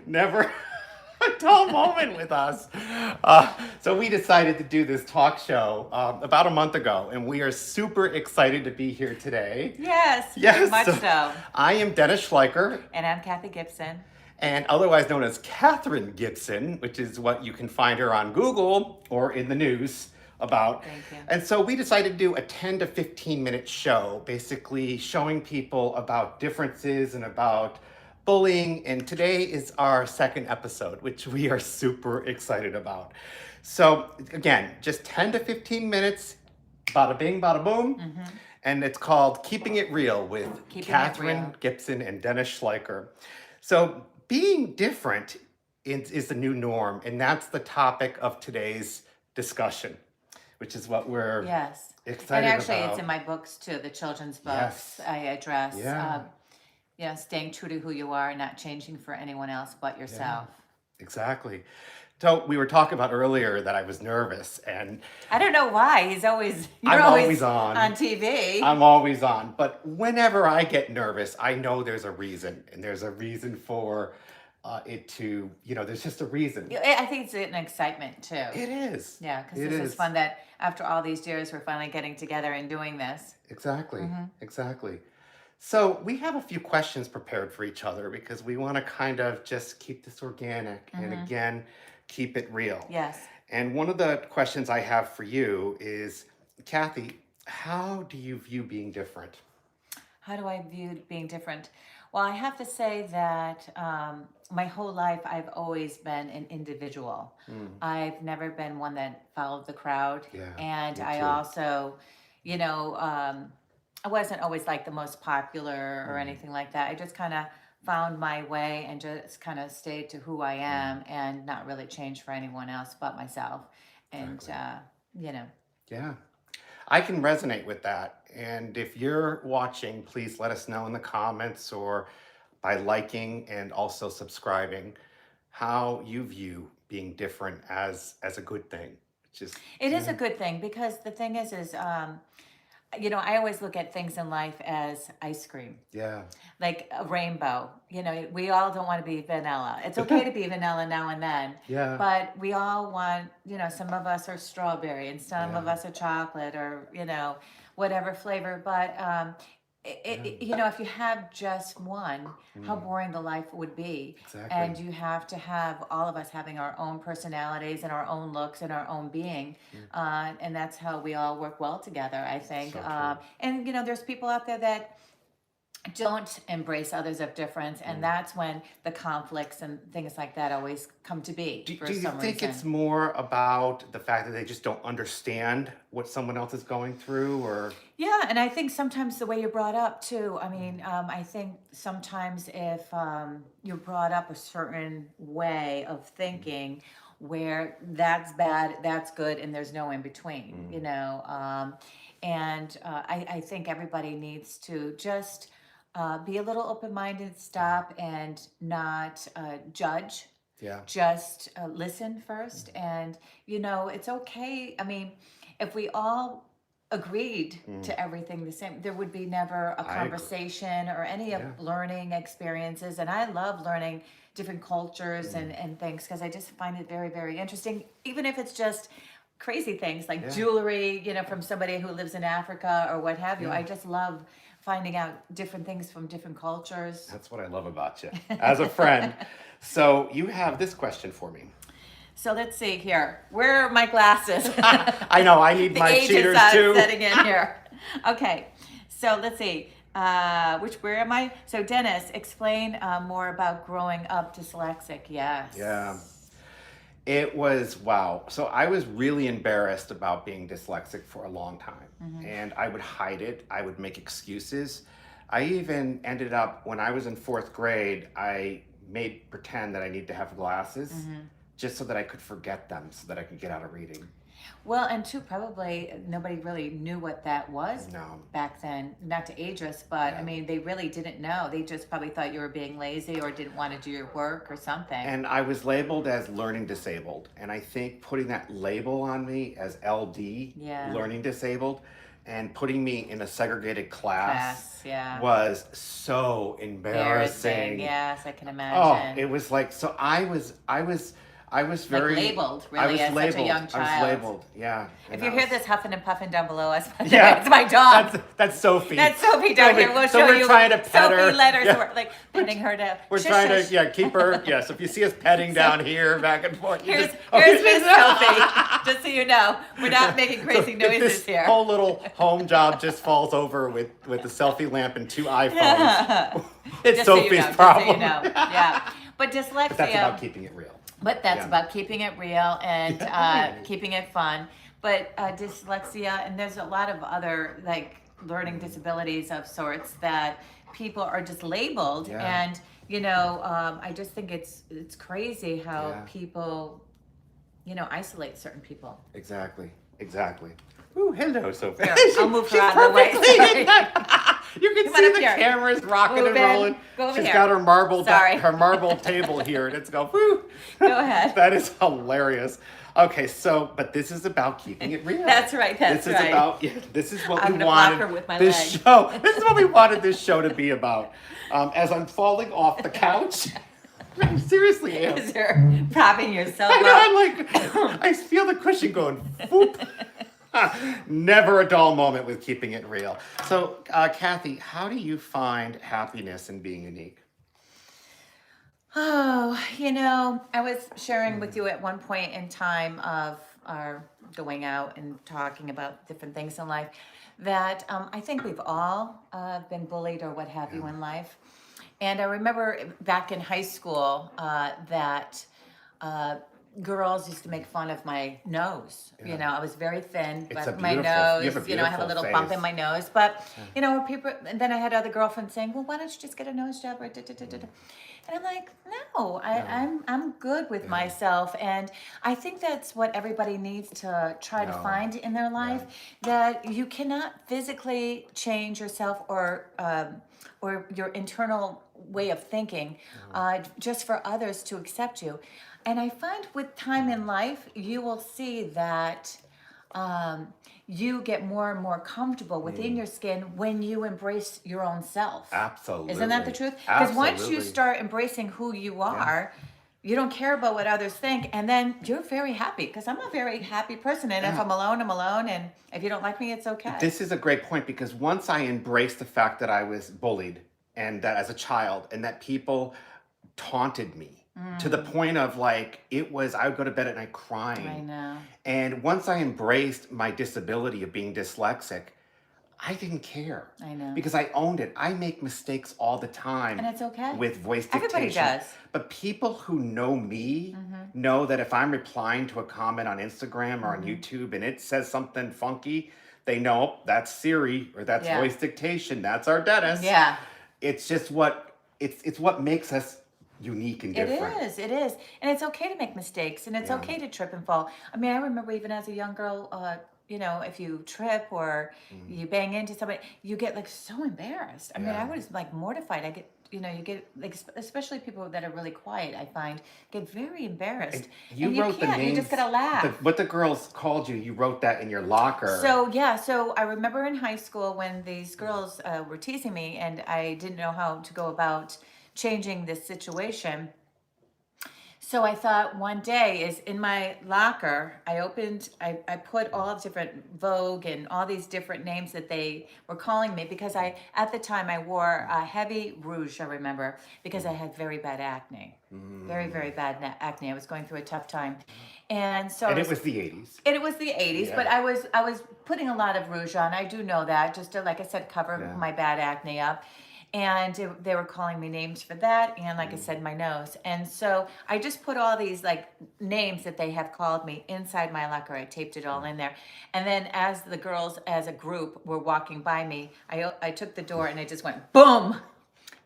Never a dull moment with us. So we decided to do this talk show about a month ago, and we are super excited to be here today. Yes, very Yes, much so. I am Dennis Schleicher, And I'm Cathy Gibson. and otherwise known as Catherine Gibson, which is what you can find her on Google or in the news about. Thank you. And so we decided to do a 10 to 15 minute show, basically showing people about differences and about bullying. And today is our second episode, which we are super excited about. So again, just 10 to 15 minutes, bada bing, bada boom. Mm-hmm. And it's called Keeping It Real with Keeping It Catherine Real. Gibson and Dennis Schleicher. So being different is the new norm, and that's the topic of today's discussion, which is what we're Yes. excited And actually, about. it's in my books too, the children's Yes. books. I address, Yeah. staying true to who you are and not changing for anyone else but yourself. Exactly. So we were talking about earlier that I was nervous, and I don't know why. You're I'm always always on. TV. I'm always on. But whenever I get nervous, I know there's a reason, and there's a reason for it to, there's just a reason. I think it's an excitement too. It is. Yeah, because It this is is. fun that after all these years, we're finally getting together and doing this. Exactly. Mm-hmm. Exactly. So we have a few questions prepared for each other because we want to kind of just keep this organic and again, keep it real. Yes. And one of the questions I have for you is, Cathy, how do you view being different? How do I view being different? Well, I have to say that my whole life I've always been an individual. I've never been one that followed the crowd. Yeah, And me I too. also, I wasn't always like the most popular or anything like that. I just kind of found my way and just kind of stayed to who I am and not really changed for anyone else but myself. And, Exactly. Yeah. I can resonate with that. And if you're watching, please let us know in the comments or by liking and also subscribing how you view being different as a good thing. Just it is a good thing because the thing is, I always look at things in life as ice cream. yeah. Like a rainbow. We all don't want to be vanilla. It's okay to be vanilla now and then, Yeah. but we all want, some of us are strawberry and some of Yeah. us are chocolate or, whatever flavor. But, if you have just one, how boring the life would be. Exactly. And you have to have all of us having our own personalities and our own looks and our own being. And that's how we all work well together, I think. So true. And, there's people out there that don't embrace others of difference, and that's when the conflicts and things like that always come to be for Do you some think reason. it's more about the fact that they just don't understand what someone else is going through, or Yeah, and I think sometimes the way you're brought up too. I mean, I think sometimes if you're brought up a certain way of thinking, where that's bad, that's good, and there's no in between, and I think everybody needs to just be a little open-minded, stop and not judge. yeah, Just listen first, and it's okay. I mean, if we all agreed to everything the same, there would be never a I agree. conversation or any of Yeah. learning experiences. And I love learning different cultures and things because I just find it very, very interesting, even if it's just crazy things like Yeah. jewelry, from somebody who lives in Africa or what have you. Yeah. I just love finding out different things from different cultures. That's what I love about you as a friend. So you have this question for me. So let's see here. Where are my glasses? I know I need The my age cheaters is too. setting in here. Okay, so let's see. Where am I? So Dennis, explain more about growing up dyslexic. Yes. Yeah. It was wow. So I was really embarrassed about being dyslexic for a long time. And I would hide it. I would make excuses. I even ended up when I was in 4th grade, I made pretend that I need to have glasses just so that I could forget them so that I could get out of reading. Well, and two, probably nobody really knew what that was No. back then. Not to age us, but I Yeah. mean, they really didn't know. They just probably thought you were being lazy or didn't want to do your work or something. And I was labeled as learning disabled. And I think putting that label on me as LD, Yeah. learning disabled, and putting me in a segregated class Yeah. was so Embarrassing. embarrassing. Yes, I can Oh, imagine. it was like, so I was Like very, labeled, I really, was as such a labeled. young I was child. labeled, yeah. If And you that hear was, this huffing and puffing down below us, yeah, it's my dog. that's Sophie. That's Sophie down here. We'll So show we're you. trying to pet her. Sophie let her, Yeah. so we're like petting her to. We're shush, trying shush. to, yeah, keep her. Yes, if you see us petting down here, back and forth, you Here's just, Miss Sophie. Just so you know, we're not making crazy if noises this here. whole little home job just falls over with the selfie lamp and 2 iPhones. It's Just so you Sophie's know, problem. Just so you know. Yeah. But dyslexia. But that's about keeping it real. But that's Yeah. about keeping it real and keeping it fun. But dyslexia, and there's a lot of other like learning disabilities of sorts that people are just labeled. Yeah. And I just think it's crazy how Yeah. people, isolate certain people. Exactly. Ooh, hello, Sophie. Here, I'll move her She's out of the way. perfectly- You can Come see on up the here. cameras rocking Move and in. rolling. Go over She's here. got her marble Sorry. her marble table here, and it's go. Woo. Go ahead. That is hilarious. Okay, but this is about keeping it real. That's right. That's This right. is about. This is what I'm we gonna block wanted. her with my this leg. show. This is what we wanted this show to be about. As I'm falling off the couch, I seriously am. Because you're propping yourself I up. know. I'm like, I feel the cushion going. Boop. Never a dull moment with keeping it real. So, Cathy, how do you find happiness in being unique? Oh, I was sharing with you at one point in time of our going out and talking about different things in life that I think we've all been bullied or what have you in life. And I remember back in high school that girls used to make fun of my nose. Yeah. I was very thin, It's but a my beautiful- nose, you have a I have a beautiful little bump face. in my nose. But, people, and then I had other girlfriends saying, well, why don't you just get a nose job or da-da-da-da-da. And I'm like, no, I'm good with myself. And I think that's what everybody needs to try to No. find in their life, that you cannot physically change yourself or your internal way of thinking just for others to accept you. And I find with time in life, you will see that you get more and more comfortable within your skin when you embrace your own self. Absolutely. Isn't that the truth? Because once you Absolutely. start embracing who you are, you don't care about what others think, and then you're very happy. Because I'm a very happy person, and if I'm alone, I'm alone, and if you don't like me, it's okay. This is a great point, because once I embraced the fact that I was bullied and that as a child, and that people taunted me to the point of like, I would go to bed at night crying. I know. And once I embraced my disability of being dyslexic, I didn't care. I know. Because I owned it. I make mistakes all the time. And it's okay. With voice dictation. Everybody does. But people who know me know that if I'm replying to a comment on Instagram or on YouTube and it says something funky, they know, oh, that's Siri, or that's voice dictation. That's our Dennis. Yeah. It's just it's what makes us unique and different. It is. And it's okay to make mistakes, and it's okay to trip and fall. I mean, I remember even as a young girl, if you trip or you bang into somebody, you get like so embarrassed. I mean, I was like mortified. I get, you get like, especially people that are really quiet, I find, get very embarrassed. And you wrote the names. You just gotta laugh. What the girls called you wrote that in your locker. So I remember in high school when these girls were teasing me, and I didn't know how to go about changing this situation. So I thought one day is in my locker, I put all the different Vogue and all these different names that they were calling me, because at the time I wore a heavy rouge, I remember, because I had very bad acne. Very, very bad acne. I was going through a tough time. And so it was the 80s. It was the 80s, but I was putting a lot of rouge on. I do know that, just to, like I said, cover my bad acne up. And they were calling me names for that, and like I said, my nose. And so I just put all these like names that they have called me inside my locker. I taped it all in there. And then as the girls as a group were walking by me, I took the door and I just went boom,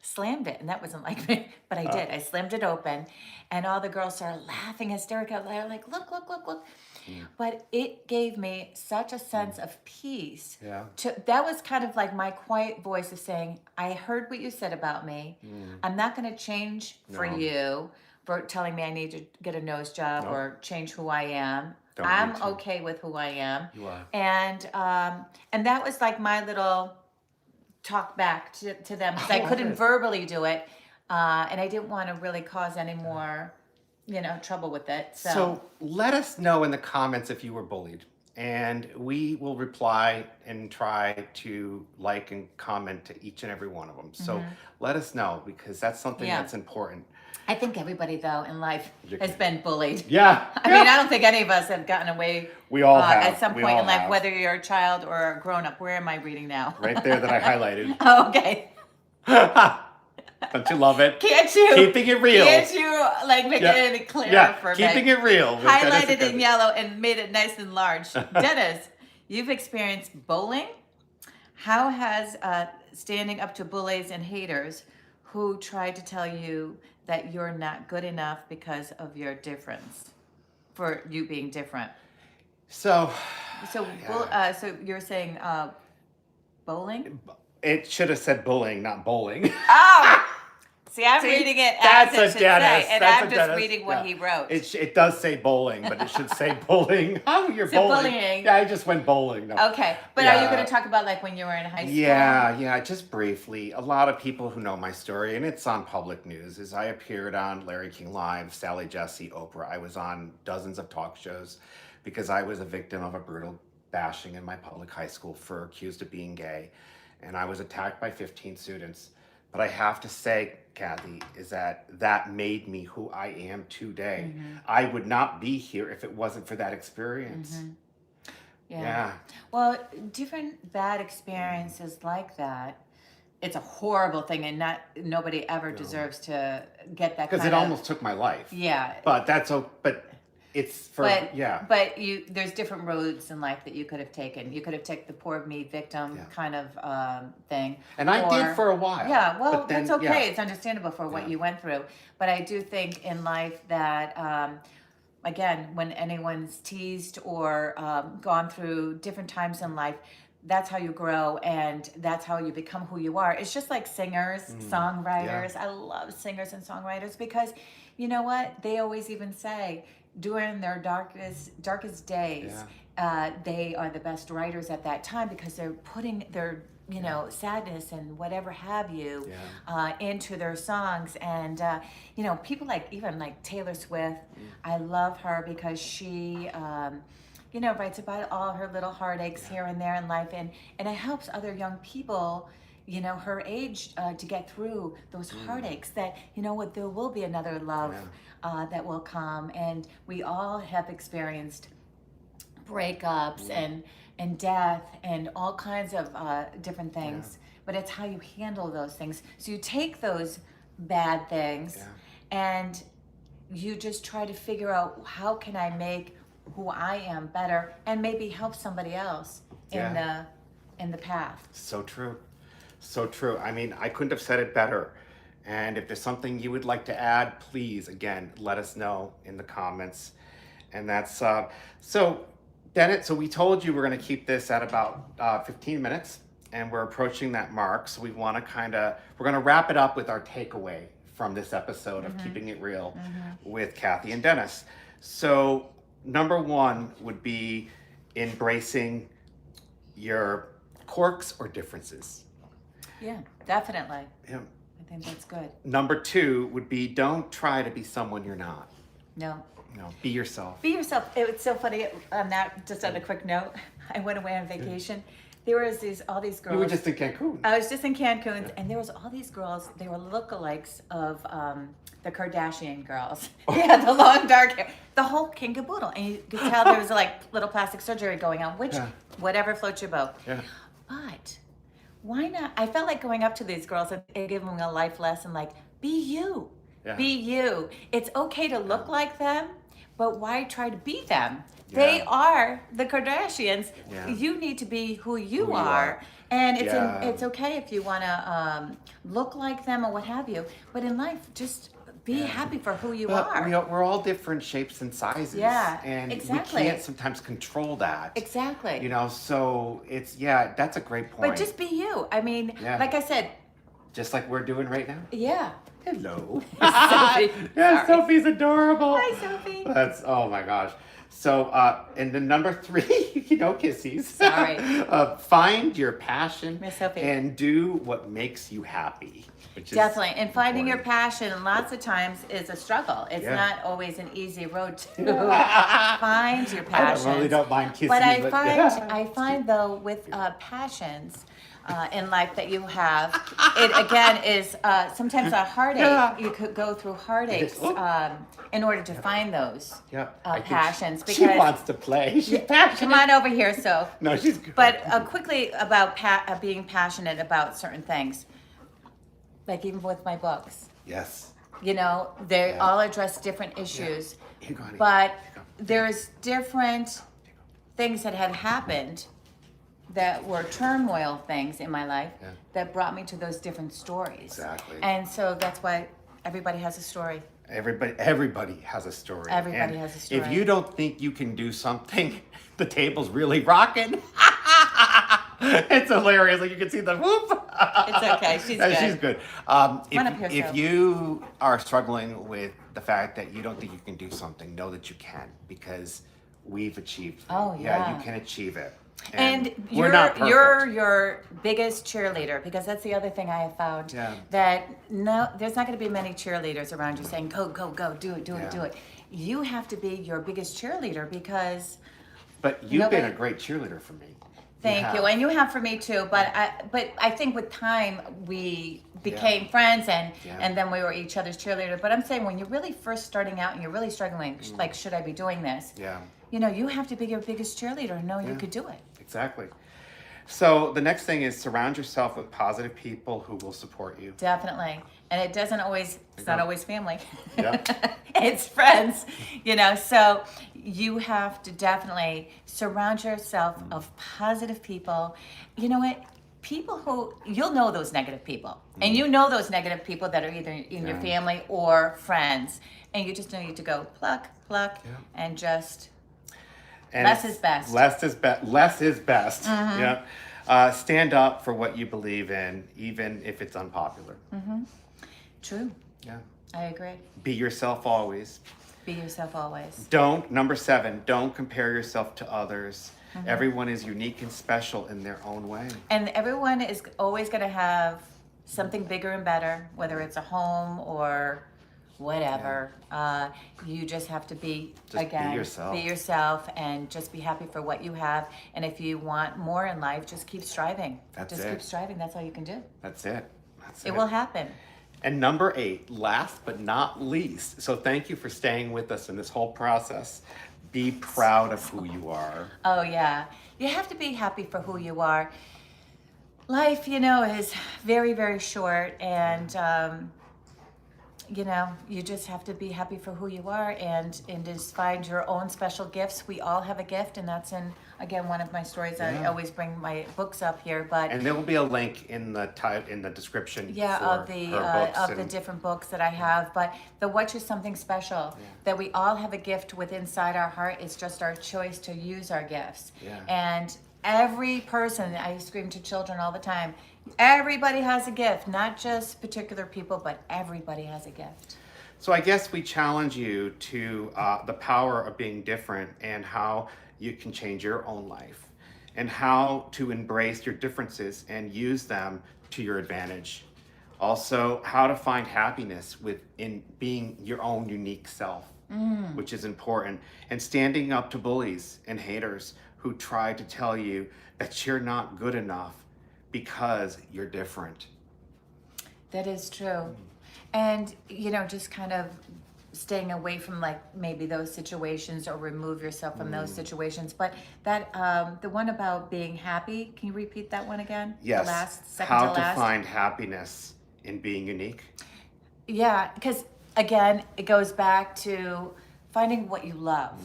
slammed it. And that wasn't like me, but I did. I slammed it open, and all the girls started laughing hysterically. They're like, look. But it gave me such a sense of peace. Yeah. That was kind of like my quiet voice of saying, I heard what you said about me. I'm not going to change for you for telling me I need to get a nose job or change who I am. Don't I'm need to. okay with who I am. You are. And that was like my little talk back to them because I I love couldn't it. verbally do it, and I didn't want to really cause any more, trouble with it. So let us know in the comments if you were bullied, and we will reply and try to like and comment to each and every one of them. So let us know, because that's something Yeah. that's important. I think everybody though in life You has can- been bullied. Yeah. I mean, I don't think any of us have gotten away. We all have. At some We point all in life, have. whether you're a child or a grown up. Where am I reading now? Right there that I highlighted. Oh, okay. Don't you love it? Can't you? Keeping it real. Can't you make it any clearer for me? Keeping it real. with Dennis Highlighted and in Cathy. yellow and made it nice and large. Dennis, you've experienced bullying. How has standing up to bullies and haters who try to tell you that you're not good enough because of your difference, for you being different? So So, so you're saying bowling? it should have said bullying, not bowling. Oh! See, I'm See, reading it that's as it a should Dennis. say, and That's I'm a just Dennis. reading what Yeah. he wrote. It does say bowling, but it should say bullying. Oh, you're So bowling. bullying. Yeah, I just went bowling. No. Okay, but are you Yeah. going to talk about like when you were in high school? Yeah, just briefly. A lot of people who know my story, and it's on public news, is I appeared on Larry King Live, Sally Jesse, Oprah. I was on dozens of talk shows because I was a victim of a brutal bashing in my public high school for accused of being gay. And I was attacked by 15 students. But I have to say, Cathy, is that made me who I am today. I would not be here if it wasn't for that experience. Yeah. Well, different bad experiences like that. It's a horrible thing, and nobody ever deserves to get that. Because it almost took my life. Yeah. But it's for, But there's different roads in life that you could have taken. You could have taken the poor me victim kind of thing. And I did for a while. Yeah, well, but then, that's okay. yeah. It's understandable for what you went through. But I do think in life that, again, when anyone's teased or gone through different times in life, that's how you grow, and that's how you become who you are. It's just like singers, songwriters. I love singers and songwriters because, you know what? They always even say during their darkest days, they are the best writers at that time because they're putting their sadness and whatever have you into their songs. And people even like Taylor Swift, I love her because she writes about all her little heartaches here and there in life, and it helps other young people her age to get through those heartaches, that there will be another love that will come. And we all have experienced breakups and death and all kinds of different things, but it's how you handle those things. So you take those bad things and you just try to figure out, how can I make who I am better and maybe help somebody else in the path. So true. So true. I mean, I couldn't have said it better. And if there's something you would like to add, please, again, let us know in the comments. And that's, so Dennis, so we told you we're going to keep this at about 15 minutes, and we're approaching that mark. So we want to we're going to wrap it up with our takeaway from this episode of Keeping It Real with Cathy and Dennis. So number one would be embracing your quirks or differences. Yeah, definitely. Yeah. I think that's good. Number two would be, don't try to be someone you're not. No. Be yourself. Be yourself. It was so funny on that, just on a quick note, I went away on vacation. There was all these girls. You were just in Cancun. I was just in Cancun, and there was all these girls. They were lookalikes of the Kardashian girls. They had the long dark hair, the whole king caboodle, and you could tell there was like little plastic surgery going on. Which, whatever floats your boat. Yeah. But why not? I felt like going up to these girls and giving them a life lesson, like, be you. Yeah. Be you. It's okay to look like them, but why try to be them? Yeah. They are the Kardashians. Yeah. You need to be who you are. And it's okay if you want to look like them or what have you. But in life, just be happy for who you are. We're all different shapes and sizes. Yeah, and exactly. we can't sometimes control that. Exactly. So it's, that's a great point. But just be you. I mean, like I said. Just like we're doing right now? Yeah. Hello. Sophie. Yeah, Sophie's adorable. Hi, Sophie. Oh my gosh. So, and then number 3, kissies. Sorry. Find your passion Miss Sophie. and do what makes you happy. Which is Definitely. And finding your important. passion lots of times is a struggle. It's Yeah. not always an easy road to find your I passion. really don't mind kissing. But I find though with passions in life that you have, it again is sometimes a heartache. Yeah. You could go through heartaches in order to find those Yeah, I think passions. she Because wants to play. She's passionate. come on over here, so. No, she's good. But quickly about being passionate about certain things, like even with my books. Yes. They Yeah. all address different issues, Here you go, honey. but Here you go. there's different things that had happened that were turmoil things in my life Yeah. that brought me to those different stories. Exactly. And so that's why everybody has a story. Everybody has a story. Everybody And has a story. If you don't think you can do something, the table's really rocking. It's hilarious. Like you can see the whoop. It's okay. She's good. She's good. Come on up here, If Soph. you are struggling with the fact that you don't think you can do something, know that you can, because we've achieved. Oh, yeah. You can achieve it. And we're not perfect. you're your biggest cheerleader, because that's the other thing I have found. Yeah. That no, there's not going to be many cheerleaders around you saying, go, go, go, do it, do Yeah. it, do it. You have to be your biggest cheerleader, because But you've been a nobody- great cheerleader for me. thank you, have. and you have for me too. But I think with time we became friends, and Yeah. and then we were each other's cheerleader. But I'm saying when you're really first starting out and you're really struggling, like, should I be doing this? Yeah. You have to be your biggest cheerleader and know you Yeah. could do it. Exactly. So the next thing is surround yourself with positive people who will support you. Definitely. And it doesn't always, it's not Yeah. always family. Yeah. It's friends, so you have to definitely surround yourself of positive people. You know what? People who, you'll know those negative people. And you know those negative people that are either in your Yeah. family or friends. And you just need to go pluck, Yeah. and just, And less is best. Less is best. Mm-hmm. Yeah. Stand up for what you believe in, even if it's unpopular. true. Yeah. I agree. Be yourself always. Be yourself always. Number 7, don't compare yourself to others. Everyone is unique and special in their own way. And everyone is always going to have something bigger and better, whether it's a home or whatever. You just have to be, Just be yourself. be yourself, and just be happy for what you have. And if you want more in life, just keep striving. That's just it. keep striving. That's all you can do. That's it. That's It will happen. And number 8, last but not least. So thank you for staying with us in this whole process. Be proud of who you are. Oh, yeah. You have to be happy for who you are. Life, is very, very short, and, you just have to be happy for who you are, and just find your own special gifts. We all have a gift, and that's again, one of my stories. I Yeah. always bring my books up here, but And there will be a link in the description. yeah, for of the her books of the and- different books that I have. But the What Is Something Special, that we all have a gift within inside our heart. It's just our choice to use our gifts. Yeah. And every person, I scream to children all the time, everybody has a gift, not just particular people, but everybody has a gift. So I guess we challenge you to the power of being different, and how you can change your own life, and how to embrace your differences and use them to your advantage. Also, how to find happiness in being your own unique self, which is important, and standing up to bullies and haters who try to tell you that you're not good enough because you're different. That is true. And, just kind of staying away from maybe those situations, or remove yourself from those situations. But that, the one about being happy, can you repeat that one again? Yes. The last, second How to to last. find happiness in being unique. Yeah, because again, it goes back to finding what you love.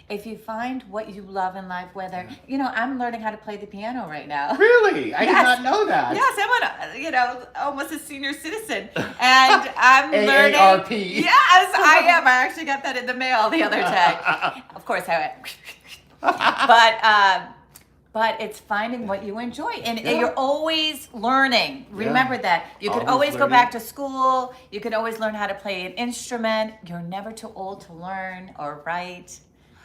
If you find what you love in life, whether, I'm learning how to play the piano right now. Really? I did Yes. not know that. Yes, I'm almost a senior citizen, and I'm learning. AARP. Yes, I am. I actually got that in the mail the other day. Of course, I went. But it's finding what you enjoy, and you're always learning. Remember that. You could Always always go learning. back to school. You could always learn how to play an instrument. You're never too old to learn or write.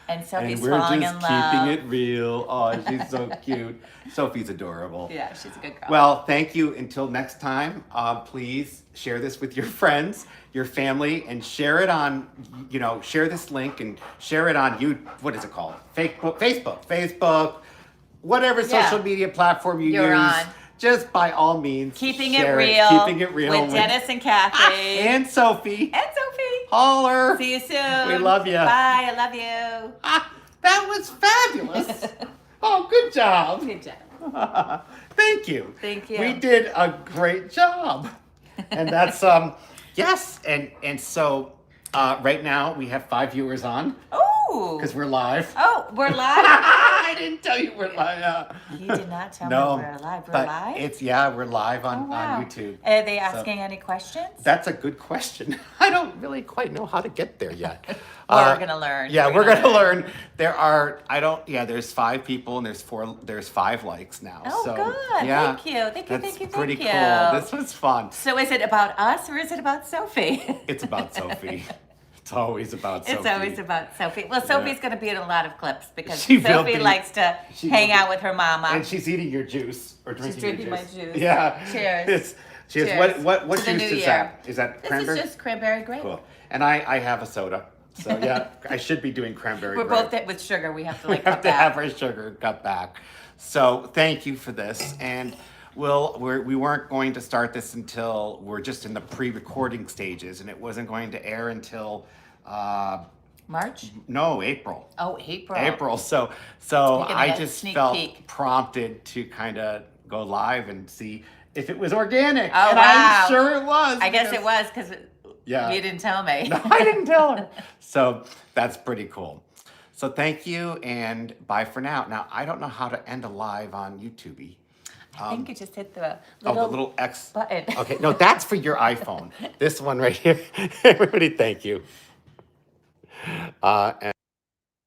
And Sophie's and we're falling just in keeping love. it real. Oh, she's so cute. Sophie's adorable. Yeah, she's a good girl. Well, thank you. Until next time, please share this with your friends, your family, and share it on, share this link and share it on what is it called? Facebook, whatever social media platform you're use. On. Just by all means, Keeping share it Keeping it real with Dennis and Cathy. And Sophie. And Sophie. Holler. See you soon. We love you. Bye. I love you. That was fabulous. Oh, good job. Good job. Thank you. Thank you. We did a great job. And that's yes. And so right now we have 5 viewers on. Oh. Because we're live. Oh, we're live? I didn't tell you we're live. He did not tell me we're live. We're live? We're live on Wow. YouTube. Are they asking any questions? That's a good question. I don't really quite know how to get there yet. We're gonna learn. Yeah, we're gonna learn. There's 5 people and there's 5 likes now. Oh, so, good. Yeah, Thank you. That's pretty cool. This was fun. So is it about us or is it about Sophie? It's about Sophie. It's always about Sophie. It's always about Sophie. Well, Sophie's going to be in a lot of clips because She will Sophie be. likes to She hang will be. out with her mama. And she's eating your juice or drinking She's drinking your my juice. Yeah. Cheers. Cheers. Cheers. What To the juice new is year. that? Is that This cranberry? is just cranberry grape. Cool. And I have a soda. So yeah, I should be doing cranberry We're grape. both with sugar. We have to We like have cut to back. have our sugar cut back. So thank you for this. And we weren't going to start this until we're just in the pre-recording stages, and it wasn't going to air until March? April. Oh, April. April. So You're gonna I get a just sneak felt peek. prompted to kind of go live and see if it was organic. Oh, and wow. I'm sure it was. I guess it was because Yeah. you didn't tell me. No, I didn't tell her. So that's pretty cool. So thank you and bye for now. Now, I don't know how to end a live on YouTube. I think you just hit the The little X button. Okay, no, that's for your iPhone. This one right here. Everybody, thank you. And